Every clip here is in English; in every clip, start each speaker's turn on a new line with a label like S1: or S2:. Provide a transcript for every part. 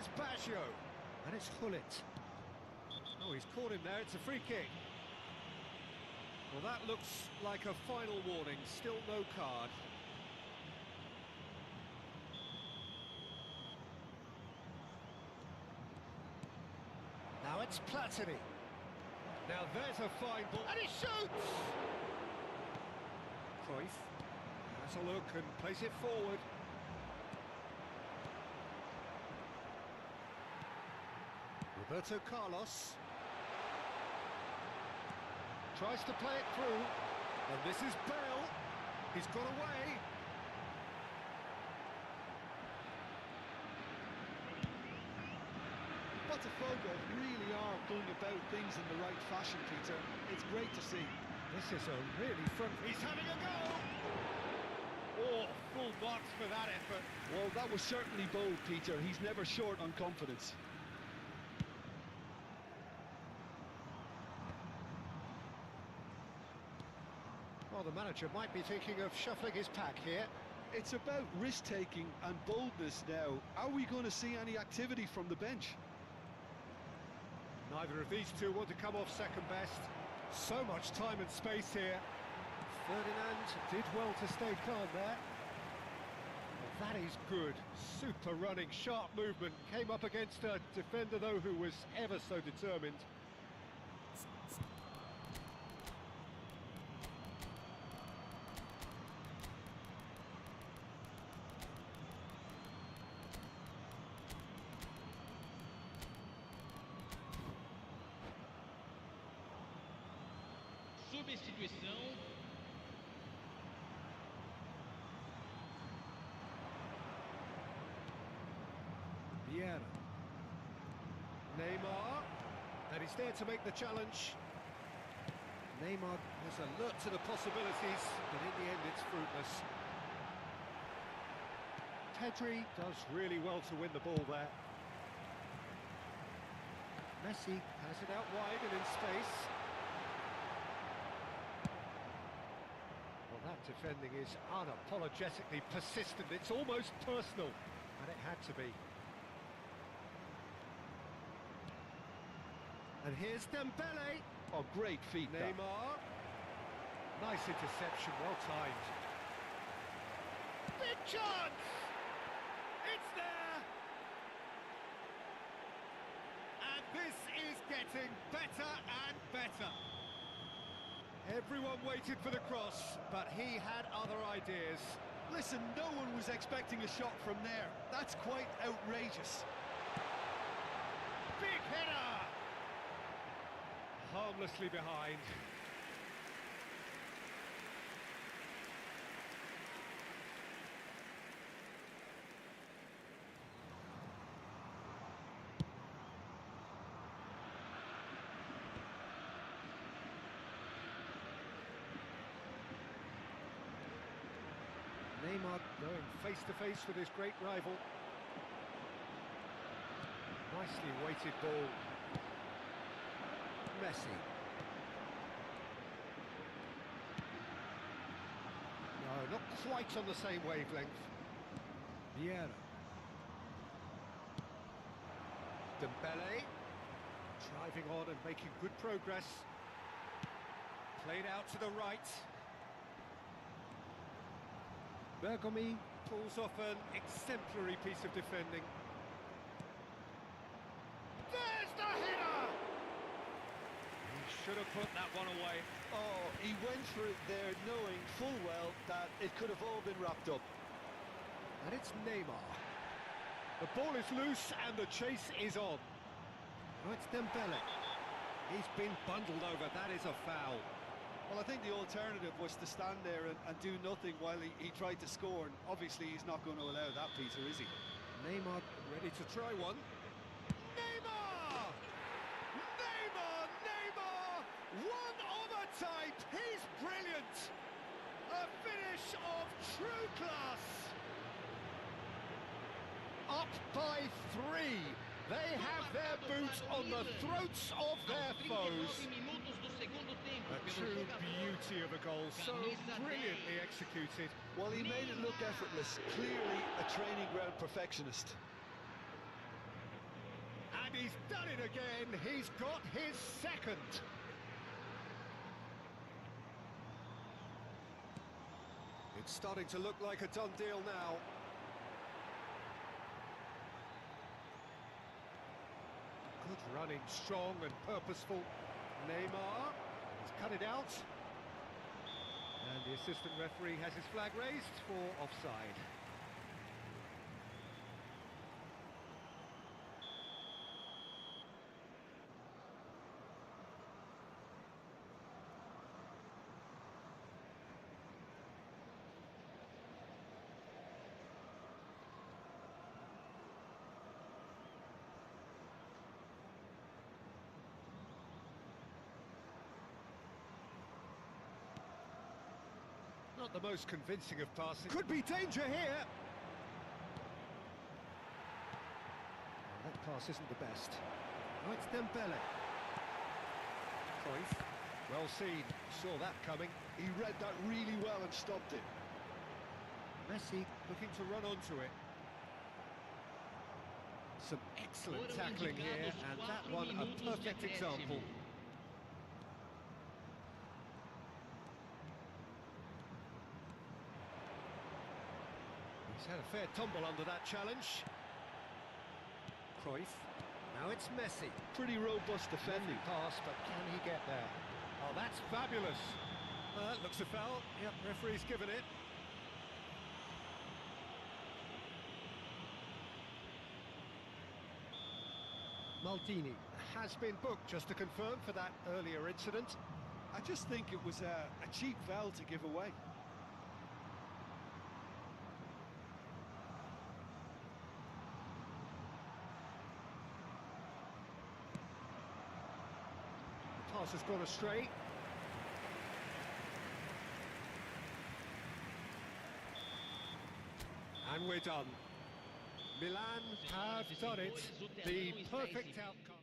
S1: Here's Baggio. And it's Gullit. Oh, he's caught him there, it's a free kick. Well, that looks like a final warning, still no card. Now it's Platini. Now there's a fine ball, and he shoots! Cruyff has a look and plays it forward. Roberto Carlos tries to play it through, and this is Bale. He's got away.
S2: Botafogo really are going about things in the right fashion, Peter. It's great to see.
S1: This is a really front... He's having a go! Oh, full marks for that effort.
S2: Well, that was certainly bold, Peter. He's never short on confidence.
S1: Well, the manager might be thinking of shuffling his pack here.
S2: It's about risk-taking and boldness now. Are we going to see any activity from the bench?
S1: Neither of these two want to come off second best. So much time and space here. Ferdinand did well to stay calm there. Well, that is good. Super running, sharp movement. Came up against a defender, though, who was ever so determined.
S3: Substituição.
S1: Vieira. Neymar. And he's there to make the challenge. Neymar is alert to the possibilities, but in the end it's fruitless. Pedri does really well to win the ball there. Messi has it out wide and in space. Well, that defending is unapologetically persistent. It's almost personal, and it had to be. And here's Dembele.
S2: Oh, great feet,
S1: Neymar. Nice interception, well timed. Big chance! It's there! And this is getting better and better. Everyone waited for the cross, but he had other ideas.
S2: Listen, no one was expecting a shot from there. That's quite outrageous.
S1: Big header! Harmlessly behind. Neymar going face to face with his great rival. Nicely weighted ball. Messi. No, not quite on the same wavelength. Vieira. Dembele. Driving on and making good progress. Played out to the right. Bergomi pulls off an exemplary piece of defending. There's the header! He should have put that one away.
S2: Oh, he went for it there knowing full well that it could have all been wrapped up.
S1: And it's Neymar. The ball is loose and the chase is on. Oh, it's Dembele. He's been bundled over, that is a foul.
S2: Well, I think the alternative was to stand there and do nothing while he tried to score, and obviously he's not going to allow that, Peter, is he?
S1: Neymar ready to try one. Neymar! Neymar! Neymar! One of a type! He's brilliant! A finish of true class! Up by 3. They have their boots on the throats of their foes. A true beauty of a goal, so brilliantly executed.
S2: Well, he made it look effortless. Clearly a training ground perfectionist.
S1: he's done it again. He's got his second. It's starting to look like a done deal now. Good running, strong and purposeful. Neymar has cut it out. And the assistant referee has his flag raised for offside. Not the most convincing of passing. Could be danger here. Well, that pass isn't the best. Oh, it's Dembele. Cruyff. Well seen. Saw that coming.
S2: He read that really well and stopped it.
S1: Messi looking to run onto it. Some excellent tackling here, and that one a perfect example. He's had a fair tumble under that challenge. Cruyff. Now it's Messi.
S2: Pretty robust defending.
S1: Pass, but can he get there? Oh, that's fabulous. Looks a foul. Yep, referee's given it. Maldini has been booked, just to confirm, for that earlier incident.
S2: I just think it was a cheap foul to give away.
S1: The pass has gone astray. And we're done. Milan have done it. The perfect outcome.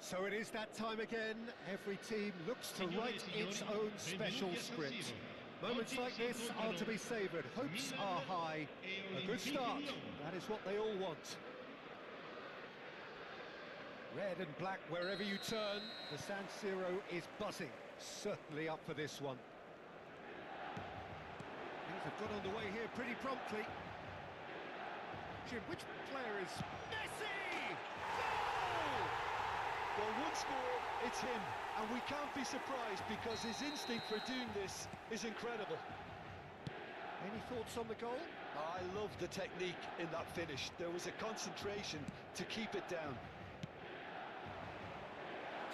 S1: So it is that time again. Every team looks to write its own special script. Moments like this are to be savoured. Hopes are high. A good start. That is what they all want. Red and black wherever you turn. The San Siro is buzzing. Certainly up for this one. Things have got underway here pretty promptly. Jim, which player is Messi? Goal!
S2: Well, one score, it's him, and we can't be surprised because his instinct for doing this is incredible.
S1: Any thoughts on the goal?
S2: I love the technique in that finish. There was a concentration to keep it down.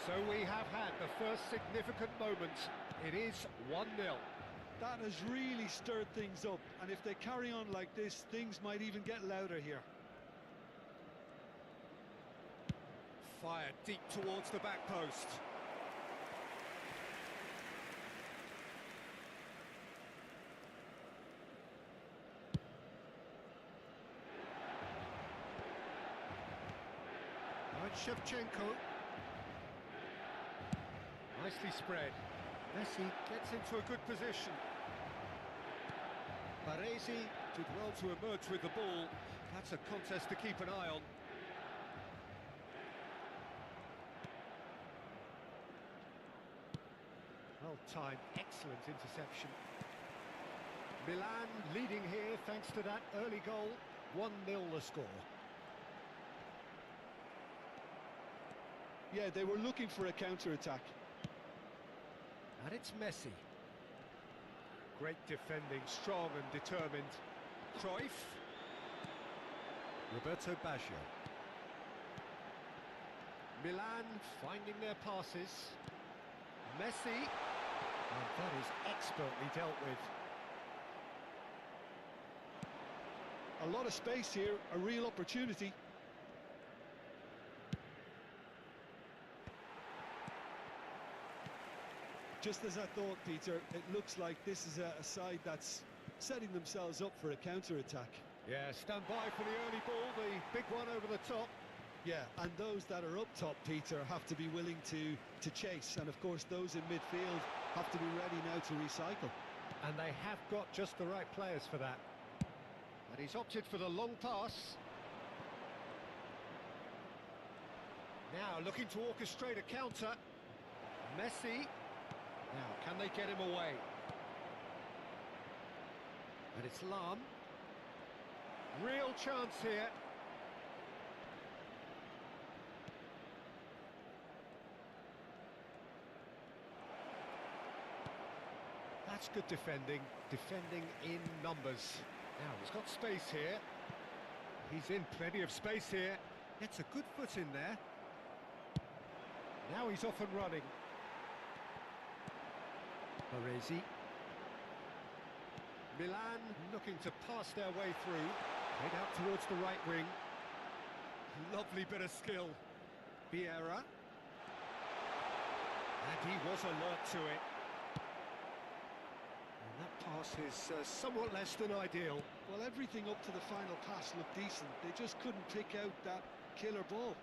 S1: So we have had the first significant moment. It is 1-0.
S2: That has really stirred things up, and if they carry on like this, things might even get louder here.
S1: Fired deep towards the back post. Shevchenko. Nicely spread. Messi gets into a good position. Baresi did well to emerge with the ball. That's a contest to keep an eye on. Well timed, excellent interception. Milan leading here thanks to that early goal. 1-0 the score.
S2: Yeah, they were looking for a counter-attack.
S1: And it's Messi. Great defending, strong and determined. Cruyff. Roberto Baggio. Milan finding their passes. Messi. And that is expertly dealt with.
S2: A lot of space here, a real opportunity. Just as I thought, Peter, it looks like this is a side that's setting themselves up for a counter-attack.
S1: Yeah, stand by for the early ball, the big one over the top.
S2: Yeah, and those that are up top, Peter, have to be willing to chase. And of course, those in midfield have to be ready now to recycle.
S1: And they have got just the right players for that. And he's opted for the long pass. Now looking to orchestrate a counter. Messi. Now, can they get him away? And it's Lahm. Real chance here. That's good defending. Defending in numbers. Now, he's got space here. He's in plenty of space here. Gets a good foot in there. Now he's off and running. Baresi. Milan looking to pass their way through. Head out towards the right wing. Lovely bit of skill. Vieira. And he was alert to it. And that pass is somewhat less than ideal.
S2: Well, everything up to the final pass looked decent. They just couldn't pick out that killer ball.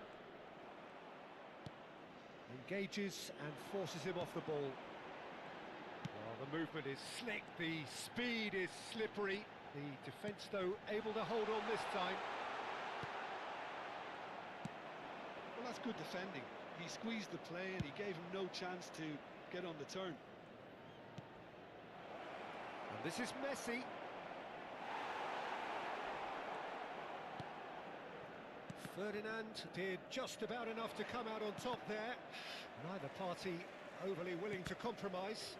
S1: Engages and forces him off the ball. Well, the movement is slick, the speed is slippery. The defence, though, able to hold on this time.
S2: Well, that's good defending. He squeezed the play and he gave him no chance to get on the turn.
S1: And this is Messi. Ferdinand did just about enough to come out on top there. Neither party overly willing to compromise.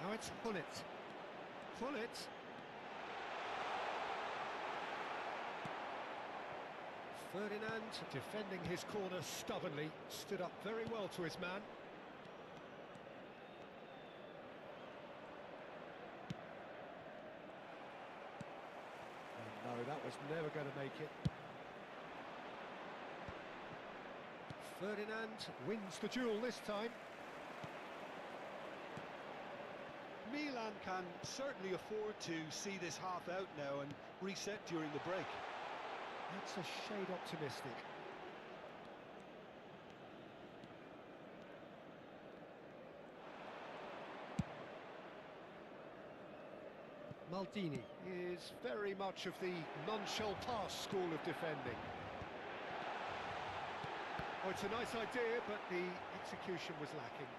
S1: Now it's Gullit. Gullit. Ferdinand defending his corner stubbornly. Stood up very well to his man. No, that was never going to make it. Ferdinand wins the duel this time.
S2: Milan can certainly afford to see this half out now and reset during the break.
S1: That's a shade optimistic. Maldini is very much of the non-shall-pass school of defending. Oh, it's a nice idea, but the execution was lacking.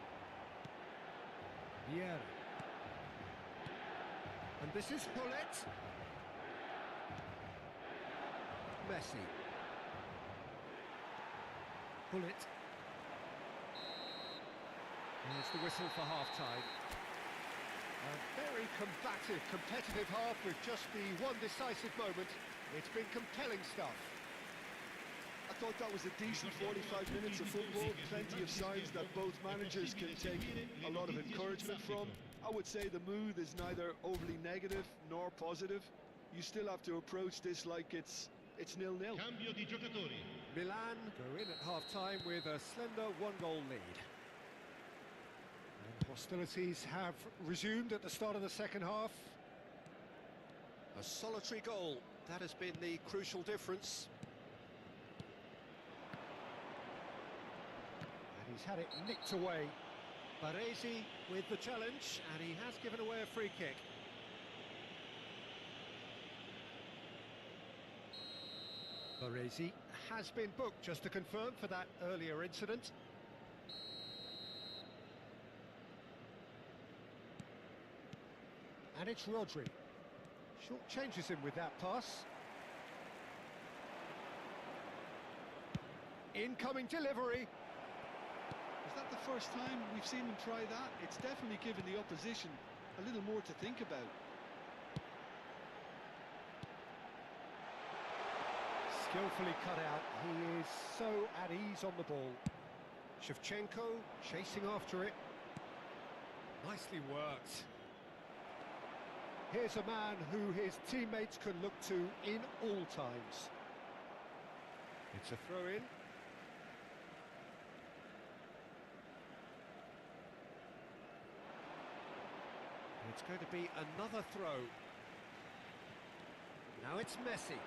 S1: Vieira. And this is Gullit. Messi. Gullit. There's the whistle for half-time. A very combative, competitive half with just the one decisive moment. It's been compelling stuff.
S2: I thought that was a decent 45 minutes of football, plenty of signs that both managers can take a lot of encouragement from. I would say the mood is neither overly negative nor positive. You still have to approach this like it's 0-0.
S1: Milan go in at half-time with a slender one-goal lead. And hostilities have resumed at the start of the second half. A solitary goal, that has been the crucial difference. And he's had it nicked away. Baresi with the challenge, and he has given away a free kick. Baresi has been booked, just to confirm, for that earlier incident. And it's Rodri. Short changes him with that pass. Incoming delivery.
S2: Is that the first time we've seen him try that? It's definitely given the opposition a little more to think about.
S1: Skillfully cut out. He is so at ease on the ball. Shevchenko chasing after it. Nicely worked. Here's a man who his teammates can look to in all times. It's a throw-in. It's going to be another throw. Now it's Messi.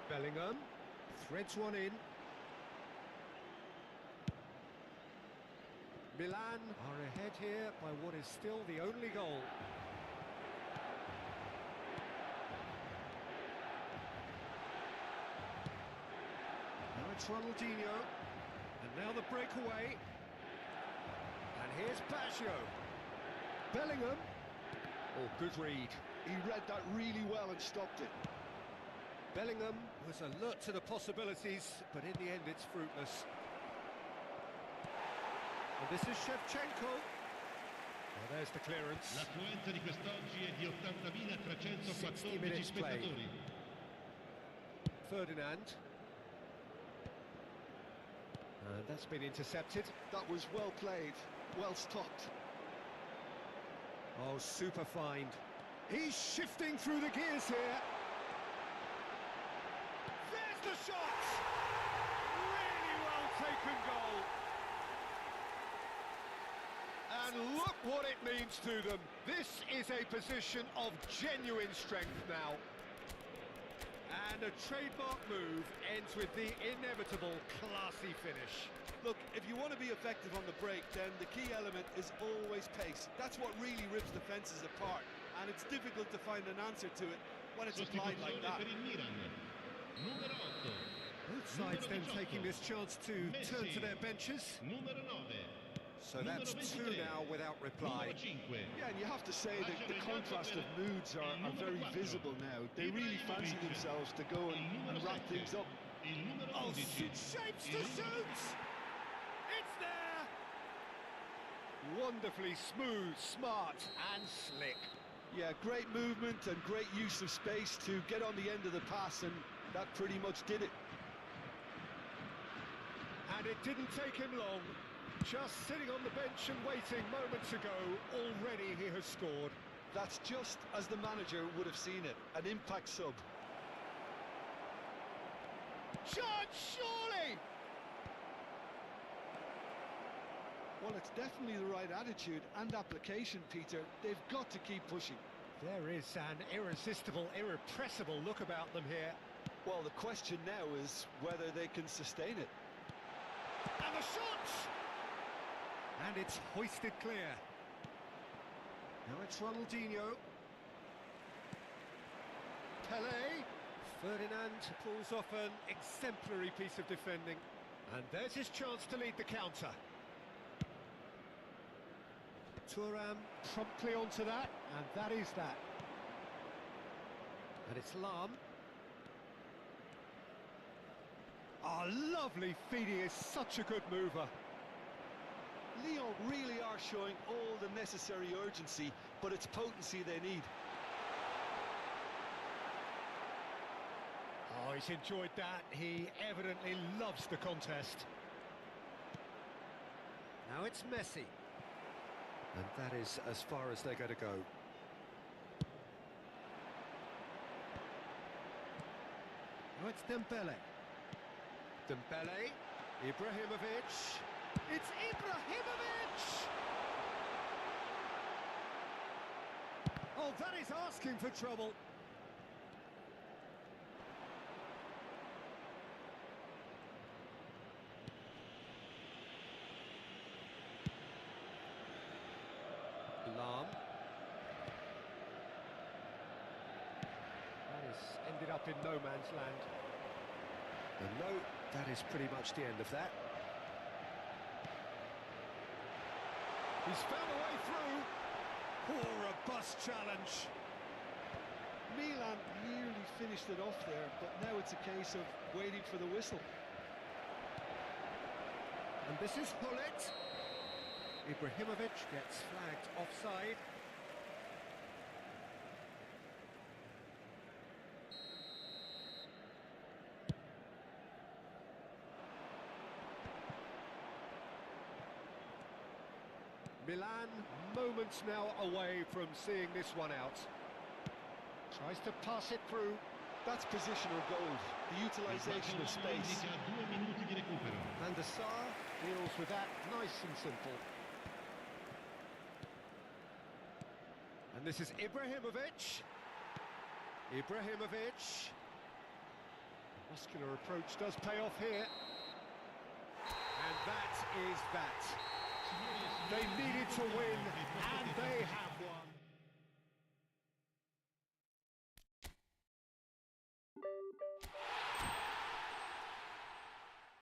S1: Bellingham threads one in. Milan are ahead here by what is still the only goal. Now it's Ronaldinho. And now the breakaway. And here's Baggio. Bellingham. Oh, good read.
S2: He read that really well and stopped it.
S1: Bellingham was alert to the possibilities, but in the end it's fruitless. And this is Shevchenko. Well, there's the clearance.
S3: L'affluenza di quest'oggi è di 80.314 spettatori.
S1: Ferdinand. And that's been intercepted.
S2: That was well played, well stopped.
S1: Oh, super find. He's shifting through the gears here. There's the shot! Really well taken goal. And look what it means to them. This is a position of genuine strength now. And a trademark move ends with the inevitable classy finish.
S2: Look, if you want to be effective on the break, then the key element is always pace. That's what really rips defences apart, and it's difficult to find an answer to it when it's applied like that.
S1: Both sides then taking this chance to turn to their benches. So that's two now without reply.
S2: Yeah, and you have to say that the contrast of moods are very visible now. They really fancy themselves to go and wrap things up.
S1: Oh, shapes to shoot! It's there! Wonderfully smooth, smart and slick.
S2: Yeah, great movement and great use of space to get on the end of the pass, and that pretty much did it.
S1: And it didn't take him long. Just sitting on the bench and waiting moments ago, already he has scored.
S2: That's just as the manager would have seen it, an impact sub.
S1: Shot, surely!
S2: Well, it's definitely the right attitude and application, Peter. They've got to keep pushing.
S1: There is an irresistible, irrepressible look about them here.
S2: Well, the question now is whether they can sustain it.
S1: And the shot! And it's hoisted clear. Now it's Ronaldinho. Pelé. Ferdinand pulls off an exemplary piece of defending. And there's his chance to lead the counter. Thuram promptly onto that, and that is that. And it's Lahm. Oh, lovely feed, he is such a good mover.
S2: Lyon really are showing all the necessary urgency, but it's potency they need.
S1: Oh, he's enjoyed that. He evidently loves the contest. Now it's Messi. And that is as far as they're going to go. Now it's Dembele. Dembele. Ibrahimovic. It's Ibrahimovic! Oh, that is asking for trouble. Lahm. That has ended up in no man's land. And no, that is pretty much the end of that. He's found a way through. Oh, robust challenge.
S2: Milan nearly finished it off there, but now it's a case of waiting for the whistle.
S1: And this is Hullet. Ibrahimovic gets flagged offside. Milan, moments now away from seeing this one out. Tries to pass it through.
S2: That's positional gold, the utilisation of space.
S3: 2 minuti di recupero.
S1: And the Sar deals with that nice and simple. And this is Ibrahimovic. Ibrahimovic. Muscular approach does pay off here. And that is that. They needed to win, and they have won.